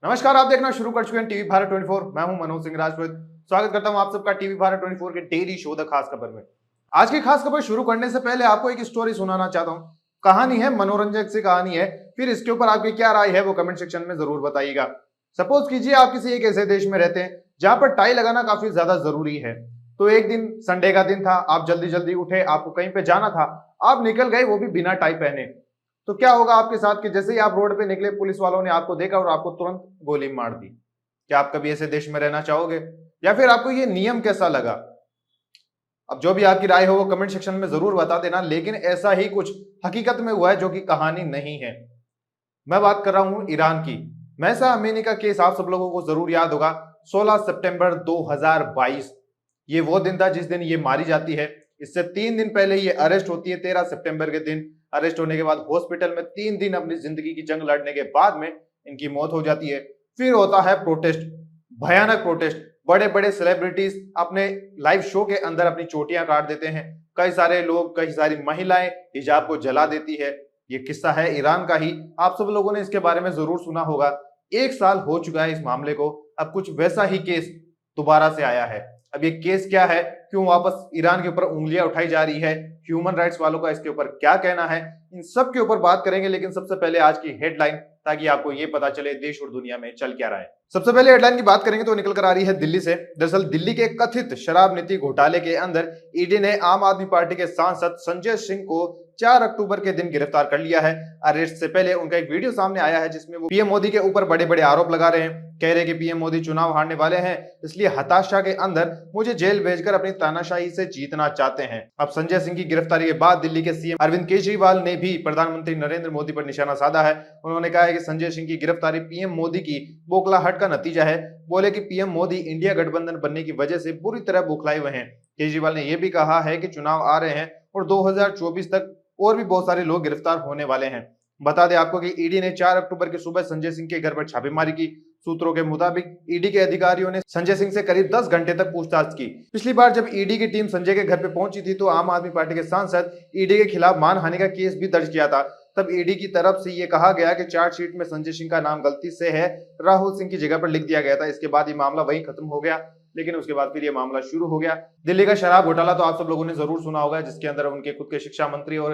नमस्कार, आप देखना शुरू कर चुके हैं टीवी भारत 24। मैं हूं मनोज सिंह राजपूत। स्वागत करता हूं आप सबका टीवी भारत 24 के डेली शो द खास खबर में। आज की खास खबर शुरू करने से पहले आपको एक स्टोरी सुनाना चाहता हूं। कहानी है, मनोरंजक सी कहानी है। फिर इसके ऊपर आपकी क्या राय है वो कमेंट सेक्शन में जरूर बताइएगा। सपोज कीजिए आप किसी एक ऐसे देश में रहते हैं जहां पर टाई लगाना काफी ज्यादा जरूरी है। तो एक दिन संडे का दिन था, आप जल्दी जल्दी उठे, आपको कहीं पे जाना था, आप निकल गए, वो भी बिना टाई पहने। तो क्या होगा आपके साथ कि जैसे ही आप रोड पे निकले, पुलिस वालों ने आपको देखा और आपको तुरंत गोली मार दी। क्या आप कभी ऐसे देश में रहना चाहोगे, या फिर आपको ये नियम कैसा लगा? अब जो भी आपकी राय हो वो कमेंट सेक्शन में जरूर बता देना। लेकिन ऐसा ही कुछ हकीकत में हुआ है, जो कि कहानी नहीं है। मैं बात कर रहा हूं ईरान की। महसा अमीनी का केस आप सब लोगों को जरूर याद होगा। 16 सितंबर 2022 ये वो दिन था जिस दिन ये मारी जाती है। इससे 3 दिन पहले ये अरेस्ट होती है। 13 सितंबर के दिन अरेस्ट होने के बाद हॉस्पिटल में 3 दिन अपनी जिंदगी की जंग लड़ने के बाद में इनकी मौत हो जाती है। फिर होता है प्रोटेस्ट, भयानक प्रोटेस्ट। बड़े बड़े सेलिब्रिटीज अपने लाइव शो के अंदर अपनी चोटियां काट देते हैं। कई सारे लोग, कई सारी महिलाएं हिजाब को जला देती है। ये किस्सा है ईरान का ही। आप सब लोगों ने इसके बारे में जरूर सुना होगा। 1 साल हो चुका है इस मामले को। अब कुछ वैसा ही केस दोबारा से आया है। अब ये केस क्या है, क्यों वापस ईरान के ऊपर उंगलियां उठाई जा रही है, ह्यूमन राइट्स वालों का इसके ऊपर क्या कहना है, इन सब के ऊपर बात करेंगे। लेकिन सबसे पहले आज की हेडलाइन, ताकि आपको ये पता चले देश और दुनिया में चल क्या रहा है। सबसे पहले हेडलाइन की बात करेंगे तो निकल कर आ रही है दिल्ली से। दरअसल दिल्ली के कथित शराब नीति घोटाले के अंदर ईडी ने आम आदमी पार्टी के सांसद संजय सिंह को 4 अक्टूबर के दिन गिरफ्तार कर लिया है। अरेस्ट से पहले उनका एक वीडियो सामने आया है जिसमें वो पीएम मोदी के ऊपर बड़े बड़े आरोप लगा रहे हैं। कह रहे हैं कि पीएम मोदी चुनाव हारने वाले हैं, इसलिए हताशा के अंदर मुझे जेल भेजकर अपनी तानाशाही से जीतना चाहते हैं। अब संजय सिंह की गिरफ्तारी के बाद दिल्ली के सीएम अरविंद केजरीवाल ने भी प्रधानमंत्री नरेंद्र मोदी पर निशाना साधा है। उन्होंने कहा है कि संजय सिंह की गिरफ्तारी पीएम मोदी की बौखलाहट का नतीजा है। बोले कि पीएम मोदी इंडिया गठबंधन बनने की वजह से बुरी तरह बौखलाए हुए हैं। केजरीवाल ने यह भी कहा है कि चुनाव आ रहे हैं और 2024 तक और भी बहुत सारे लोग गिरफ्तार होने वाले हैं। बता दें आपको कि ईडी ने 4 अक्टूबर की सुबह संजय सिंह के घर पर छापेमारी की। सूत्रों के मुताबिक ईडी के अधिकारियों ने संजय सिंह से करीब 10 घंटे तक पूछताछ की। पिछली बार जब ईडी की टीम संजय के घर पे पहुंची थी तो आम आदमी पार्टी के सांसद ईडी के खिलाफ मानहानि का केस भी दर्ज किया था। तब ईडी की तरफ से यह कहा गया कि चार्जशीट में संजय सिंह का नाम गलती से है, राहुल सिंह की जगह पर लिख दिया गया था। इसके बाद ये मामला वहीं खत्म हो गया। लेकिन उसके बाद फिर ये मामला शुरू हो गया। दिल्ली का शराब घोटाला तो आप सब लोगों ने जरूर सुना होगा, जिसके अंदर उनके खुद के शिक्षा मंत्री और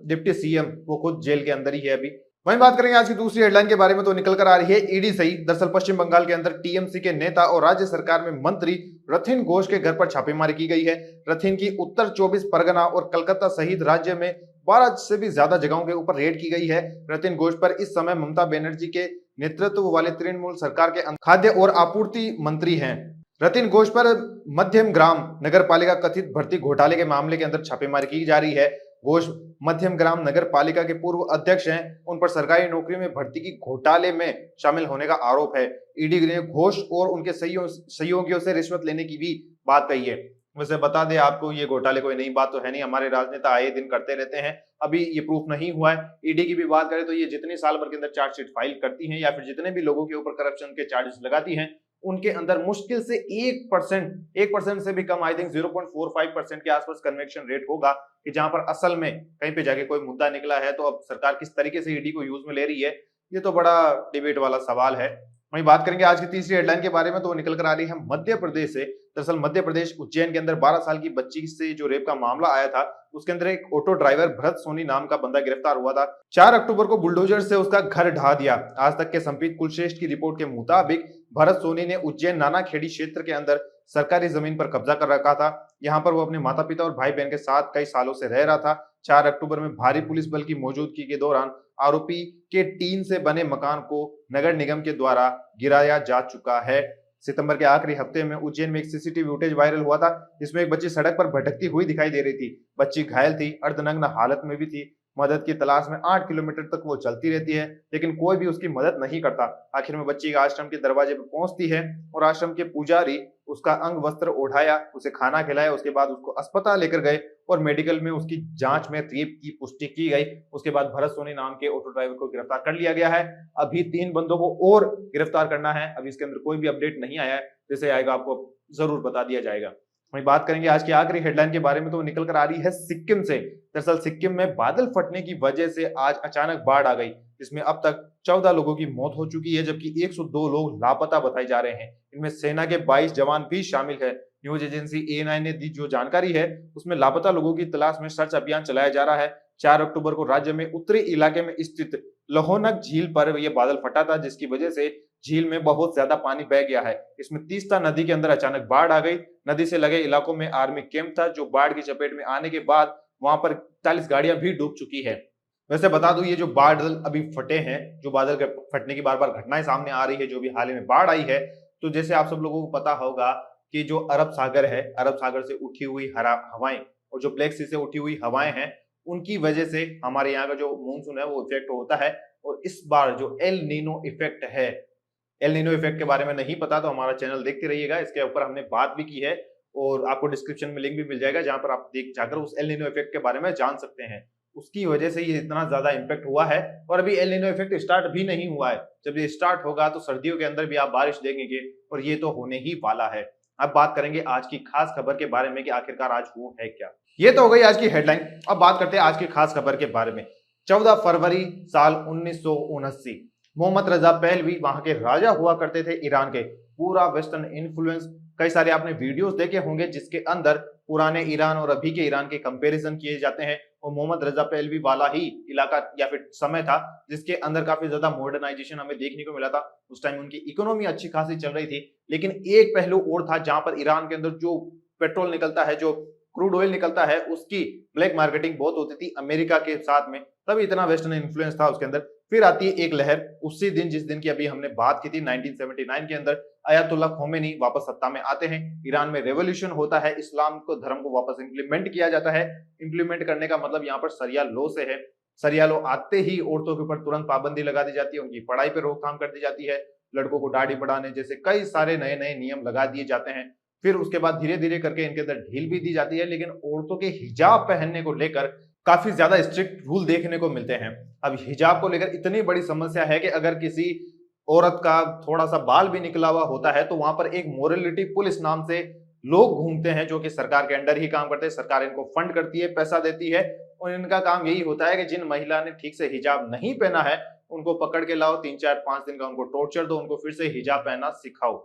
डिप्टी सीएम वो खुद जेल के अंदर ही है अभी। वहीं बात करेंगे आज की दूसरी हेडलाइन के बारे में तो निकल कर आ रही है ईडी से ही। दरअसल पश्चिम बंगाल के अंदर टीएमसी के नेता और राज्य सरकार में मंत्री रथिन घोष के घर पर छापेमारी की गई है। रथिन की उत्तर 24 परगना और कलकत्ता सहित राज्य में 12 से भी ज्यादा जगहों के ऊपर रेड की गई है। रथिन घोष पर इस समय ममता बनर्जी के नेतृत्व वाले तृणमूल सरकार के खाद्य और आपूर्ति मंत्री हैं। रतिन घोष पर मध्यम ग्राम नगर पालिका कथित भर्ती घोटाले के मामले के अंदर छापेमारी की जा रही है। घोष मध्यम ग्राम नगर पालिका के पूर्व अध्यक्ष हैं। उन पर सरकारी नौकरी में भर्ती की घोटाले में शामिल होने का आरोप है। ईडी ने घोष और उनके सहयोगियों से रिश्वत लेने की भी बात कही है। वैसे बता दें आपको, ये घोटाले कोई नई बात तो है नहीं, हमारे राजनेता आए दिन करते रहते हैं। अभी ये प्रूफ नहीं हुआ है। ईडी की भी बात करें तो ये जितनी साल भर के अंदर चार्जशीट फाइल करती हैं या फिर जितने भी लोगों के ऊपर करप्शन के चार्जेस लगाती हैं, उनके अंदर मुश्किल से 1% से भी कम, आई थिंक 0.45% के आसपास कन्विक्शन रेट होगा, कि जहां पर असल में कहीं पे जाके कोई मुद्दा निकला है। तो अब सरकार किस तरीके से ईडी को यूज में ले रही है, ये तो बड़ा डिबेट वाला सवाल है। वहीं बात करेंगे आज की तीसरी हेडलाइन के बारे में तो निकल कर आ रही है मध्य प्रदेश से। दरअसल मध्य प्रदेश उज्जैन के अंदर 12 साल की बच्ची से जो रेप का मामला आया था, उसके अंदर एक ऑटो ड्राइवर भरत सोनी नाम का बंदा गिरफ्तार हुआ था। 4 अक्टूबर को बुलडोजर से उसका घर ढहा दिया। आज तक के संपीत कुलश्रेष्ठ की रिपोर्ट के मुताबिक भरत सोनी ने उज्जैन नानाखेड़ी क्षेत्र के अंदर सरकारी जमीन पर कब्जा कर रखा था। यहाँ पर वो अपने माता पिता और भाई बहन के साथ कई सालों से रह रहा था। 4 अक्टूबर में भारी पुलिस बल की मौजूदगी के दौरान आरोपी के टीन से बने मकान को नगर निगम के द्वारा गिराया जा चुका है। सितंबर के आखिरी हफ्ते में उज्जैन में एक सीसीटीवी फुटेज वायरल हुआ था, जिसमें एक बच्ची सड़क पर भटकती हुई दिखाई दे रही थी। बच्ची घायल थी, अर्धनग्न हालत में भी थी। मदद की तलाश में 8 किलोमीटर तक वो चलती रहती है, लेकिन कोई भी उसकी मदद नहीं करता। आखिर में बच्ची आश्रम के दरवाजे पर पहुंचती है और आश्रम के पुजारी उसका अंग वस्त्र ओढ़ाया, उसे खाना खिलाया, उसके बाद उसको अस्पताल लेकर गए और मेडिकल में उसकी जांच में रेप की पुष्टि की गई। उसके बाद भरत सोनी नाम के ऑटो ड्राइवर को गिरफ्तार कर लिया गया है। अभी 3 बंदों को और गिरफ्तार करना है। अभी इसके अंदर कोई भी अपडेट नहीं आया है, जैसे आएगा आपको जरूर बता दिया जाएगा। वहीं बात करेंगे आज की आखिरी हेडलाइन के बारे में तो निकल कर आ रही है सिक्किम से। दरअसल सिक्किम में बादल फटने की वजह से आज अचानक बाढ़ आ गई, जिसमें अब तक 14 लोगों की मौत हो चुकी है, जबकि 102 लोग लापता बताए जा रहे हैं। इनमें सेना के 22 जवान भी शामिल है। न्यूज एजेंसी A9 ने दी जो जानकारी है, उसमें लापता लोगों की तलाश में सर्च अभियान चलाया जा रहा है। 4 अक्टूबर को राज्य में उत्तरी इलाके में स्थित लोहनक झील पर यह बादल फटा था, जिसकी वजह से झील में बहुत ज्यादा पानी बह गया है। इसमें तीस्ता नदी के अंदर अचानक बाढ़ आ गई। नदी से लगे इलाकों में आर्मी कैंप था, जो बाढ़ की चपेट में आने के बाद वहां पर 40 गाड़ियां भी डूब चुकी है। वैसे बता दूं, ये जो बादल अभी फटे हैं, जो बादल के फटने की बार बार घटनाएं सामने आ रही है, जो भी हाल ही में बाढ़ आई है, तो जैसे आप सब लोगों को पता होगा कि जो अरब सागर है, अरब सागर से उठी हुई हवाएं और जो ब्लैक सी से उठी हुई हवाएं हैं, उनकी वजह से हमारे यहाँ का जो मानसून है वो इफेक्ट होता है। और इस बार जो एल नीनो इफेक्ट है, एल नीनो इफेक्ट के बारे में नहीं पता तो हमारा चैनल देखते रहिएगा, इसके ऊपर हमने बात भी की है और आपको डिस्क्रिप्शन में लिंक भी मिल जाएगा, जहां पर आप देख जाकर उस एल नीनो इफेक्ट के बारे में जान सकते हैं। उसकी वजह से ये इतना ज्यादा इम्पैक्ट हुआ है और अभी एल नीनो इफेक्ट स्टार्ट भी नहीं हुआ है। जब ये स्टार्ट होगा तो सर्दियों के अंदर भी आप बारिश देखेंगे और ये तो होने ही वाला है। अब बात करेंगे आज की खास खबर के बारे में कि आखिरकार आज वो है क्या। ये तो हो गई आज की हेडलाइन। अब बात करते हैं आज की खास खबर के बारे में। 14 फरवरी साल 1979, मोहम्मद रजा पहलवी वहां के राजा हुआ करते थे ईरान के। पूरा वेस्टर्न इन्फ्लुएंस, कई सारे आपने वीडियोस देखे होंगे जिसके अंदर पुराने ईरान और अभी के ईरान के कंपैरिजन किए जाते हैं। और मोहम्मद रजा पहलवी वाला ही इलाका या फिर समय था जिसके अंदर काफी ज्यादा मॉडर्नाइजेशन हमें देखने को मिला था। उस टाइम उनकी इकोनॉमी अच्छी खासी चल रही थी, लेकिन एक पहलू और था जहां पर ईरान के अंदर जो पेट्रोल निकलता है, जो क्रूड ऑयल निकलता है, उसकी ब्लैक मार्केटिंग बहुत होती थी अमेरिका के साथ में, तभी इतना वेस्टर्न इन्फ्लुएंस था उसके अंदर। फिर आती है एक लहर, उसी दिन जिस दिन की अभी हमने बात की थी 1979 के अंदर, अयातुल्ला खोमेनी वापस सत्ता में आते हैं। ईरान में रेवोल्यूशन होता है, इस्लाम को धर्म को वापस इंप्लीमेंट किया जाता है। इंप्लीमेंट करने का मतलब यहाँ पर सरिया लॉ से है। सरिया लॉ आते ही औरतों के ऊपर तुरंत पाबंदी लगा दी जाती है, उनकी पढ़ाई पर रोकथाम कर दी जाती है, लड़कों को दाढ़ी बढ़ाने जैसे कई सारे नए नए नियम लगा दिए जाते हैं। फिर उसके बाद धीरे धीरे करके इनके अंदर ढील भी दी जाती है, लेकिन औरतों के हिजाब पहनने को लेकर काफी ज्यादा स्ट्रिक्ट रूल देखने को मिलते हैं। अब हिजाब को लेकर इतनी बड़ी समस्या है कि अगर किसी औरत का थोड़ा सा बाल भी निकला हुआ होता है तो वहां पर एक मोरलिटी पुलिस नाम से लोग घूमते हैं, जो कि सरकार के अंडर ही काम करते हैं। सरकार इनको फंड करती है, पैसा देती है और इनका काम यही होता है कि जिन महिला ने ठीक से हिजाब नहीं पहना है उनको पकड़ के लाओ, 3-4-5 दिन का उनको टॉर्चर दो, उनको फिर से हिजाब पहनना सिखाओ।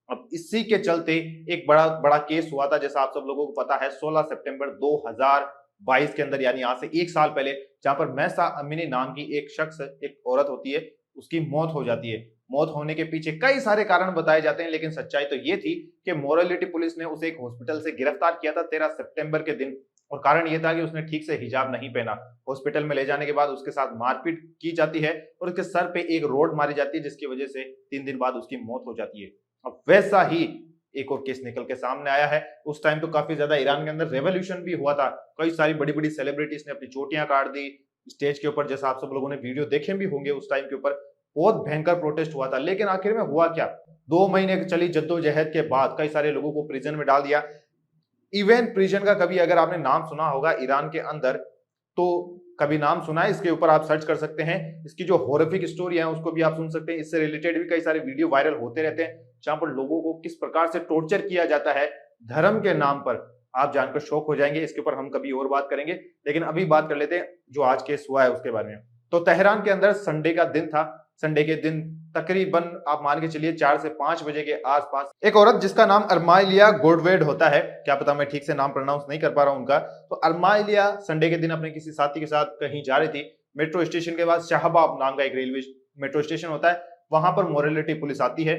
अब इसी के चलते एक बड़ा बड़ा केस हुआ था, जैसा आप सब लोगों को पता है, 16 सितंबर 2022 के अंदर, यानी आज से एक साल पहले, जहां पर महसा अमीनी नाम की एक शख्स, एक औरत होती है, उसकी मौत हो जाती है। मौत होने के पीछे कई सारे कारण बताए जाते हैं, लेकिन सच्चाई तो ये थी कि मोरालिटी पुलिस ने उसे एक हॉस्पिटल से गिरफ्तार किया था 13 सितंबर के दिन, और कारण यह था कि उसने ठीक से हिजाब नहीं पहना। हॉस्पिटल में ले जाने के बाद उसके साथ मारपीट की जाती है और उसके सर पे एक रोड मारी जाती है, जिसकी वजह से 3 दिन बाद उसकी मौत हो जाती है। अब वैसा ही एक और केस निकल के सामने आया है। उस टाइम तो काफी ज्यादा ईरान के अंदर रेवोल्यूशन भी हुआ था, कई सारी बड़ी बड़ी सेलिब्रिटीज ने अपनी चोटियां काट दी स्टेज के ऊपर, जैसा आप सब लोगों ने वीडियो देखे भी होंगे। उस टाइम के ऊपर बहुत भयंकर प्रोटेस्ट हुआ था, लेकिन आखिर में हुआ क्या? 2 महीने चली जद्दोजहद के बाद कई सारे लोगों को प्रिजन में डाल दिया। इवन प्रिजन का कभी अगर आपने नाम सुना होगा ईरान के अंदर, तो कभी नाम सुना है, इसके ऊपर आप सर्च कर सकते हैं। इसकी जो हॉरिफिक स्टोरी है उसको भी आप सुन सकते हैं। इससे रिलेटेड भी कई सारे वीडियो वायरल होते रहते हैं, जहां पर लोगों को किस प्रकार से टॉर्चर किया जाता है धर्म के नाम पर। आप जानकर शॉक हो जाएंगे। इसके ऊपर हम कभी और बात करेंगे, लेकिन अभी बात कर लेते हैं जो आज केस हुआ है उसके बारे में। तो तेहरान के अंदर संडे का दिन था। संडे के दिन तकरीबन आप मान के चलिए 4 से 5 बजे के आसपास एक औरत जिसका नाम अरमाइलिया गोडवेड होता है, क्या पता मैं ठीक से नाम प्रोनाउंस नहीं कर पा रहा हूं उनका, तो अरमाइलिया संडे के दिन अपने किसी साथी के साथ कहीं जा रही थी। मेट्रो स्टेशन के बाद शाहबाब नाम का एक रेलवे मेट्रो स्टेशन होता है, वहां पर मोरालिटी पुलिस आती है,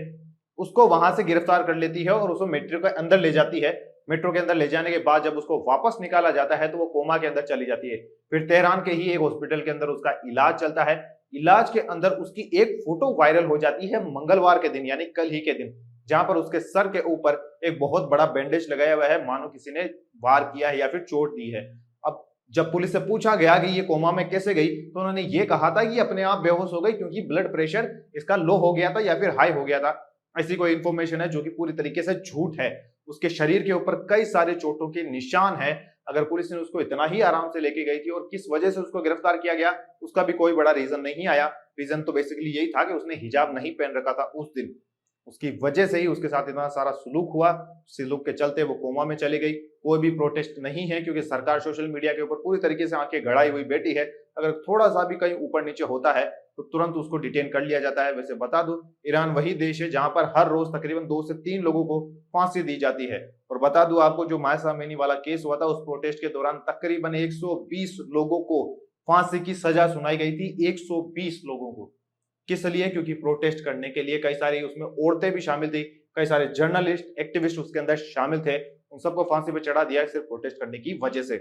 उसको वहां से गिरफ्तार कर लेती है और उसको मेट्रो के अंदर ले जाती है। मेट्रो के अंदर ले जाने के बाद जब उसको वापस निकाला जाता है तो वो कोमा के अंदर चली जाती है। फिर तेहरान के ही एक हॉस्पिटल के अंदर उसका इलाज चलता है। इलाज के अंदर उसकी एक फोटो वायरल हो जाती है मंगलवार के दिन, यानी कल ही के दिन, जहां पर उसके सर के ऊपर एक बहुत बड़ा बैंडेज लगाया हुआ है, मानो किसी ने वार किया है या फिर चोट दी है। अब जब पुलिस से पूछा गया कि ये कोमा में कैसे गई, तो उन्होंने ये कहा था कि अपने आप बेहोश हो गई क्योंकि ब्लड प्रेशर इसका लो हो गया था या फिर हाई हो गया था। ऐसी कोई इंफॉर्मेशन है जो कि पूरी तरीके से झूठ है। उसके शरीर के ऊपर कई सारे चोटों के निशान है। अगर पुलिस ने उसको इतना ही आराम से लेके गई थी और किस वजह से उसको गिरफ्तार किया गया, उसका भी कोई बड़ा रीजन नहीं आया। रीजन तो बेसिकली यही था कि उसने हिजाब नहीं पहन रखा था उस दिन। उसकी वजह से ही उसके साथ इतना सारा सुलूक हुआ, सुलूक के चलते वो कोमा में चली गई। कोई भी प्रोटेस्ट नहीं है क्योंकि सरकार सोशल मीडिया के ऊपर पूरी तरीके से आंखें गड़ाई हुई बैठी है। अगर थोड़ा सा भी कहीं ऊपर नीचे होता है तो तुरंत उसको डिटेन कर लिया जाता है। वैसे बता दूं, ईरान वही देश है जहां पर हर रोज तकरीबन 2 से 3 लोगों को फांसी दी जाती है। और बता दूं आपको, जो मासा अमीनी वाला केस हुआ था उस प्रोटेस्ट के दौरान तकरीबन 120 लोगों को फांसी की सजा सुनाई गई थी। 120 लोगों को। किस लिए? क्योंकि प्रोटेस्ट करने के लिए कई सारी उसमें औरतें भी शामिल थी, कई सारे जर्नलिस्ट एक्टिविस्ट उसके अंदर शामिल थे। उन सबको फांसी पे चढ़ा दिया सिर्फ प्रोटेस्ट करने की वजह से।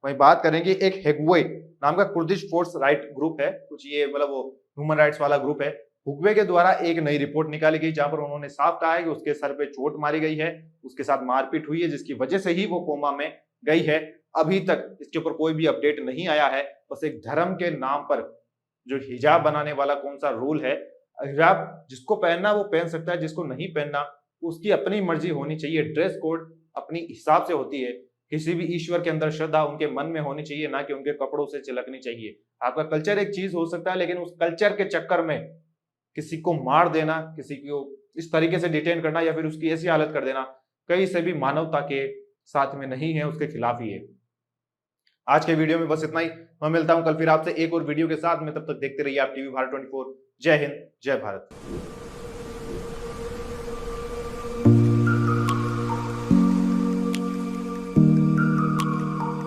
वहीं बात करेंगे, एक हेगवे नाम का कुर्दिश फोर्स राइट ग्रुप है, कुछ ये मतलब वो ह्यूमन राइट्स वाला ग्रुप है। हुक्वे के द्वारा एक नई रिपोर्ट निकाली गई जहां पर उन्होंने साफ कहा है कि उसके सर पे चोट मारी गई है, उसके साथ मारपीट हुई है, जिसकी वजह से ही वो कोमा में गई है। अभी तक इसके ऊपर कोई भी अपडेट नहीं आया है। बस एक धर्म के नाम पर जो हिजाब बनाने वाला कौन सा रूल है, हिजाब जिसको पहनना वो पहन सकता है, जिसको नहीं पहनना उसकी अपनी मर्जी होनी चाहिए। ड्रेस कोड अपनी हिसाब से होती है। किसी भी ईश्वर के अंदर श्रद्धा उनके मन में होनी चाहिए, ना कि उनके कपड़ों से चिलकनी चाहिए। आपका कल्चर एक चीज हो सकता है, लेकिन उस कल्चर के चक्कर में किसी को मार देना, किसी को इस तरीके से डिटेन करना या फिर उसकी ऐसी हालत कर देना, कहीं से भी मानवता के साथ में नहीं है, उसके खिलाफ ही है। आज के वीडियो में बस इतना ही। मैं मिलता हूं कल फिर आपसे एक और वीडियो के साथ में। तब तक देखते रहिए आप टीवी भारत 24। जय हिंद, जय भारत।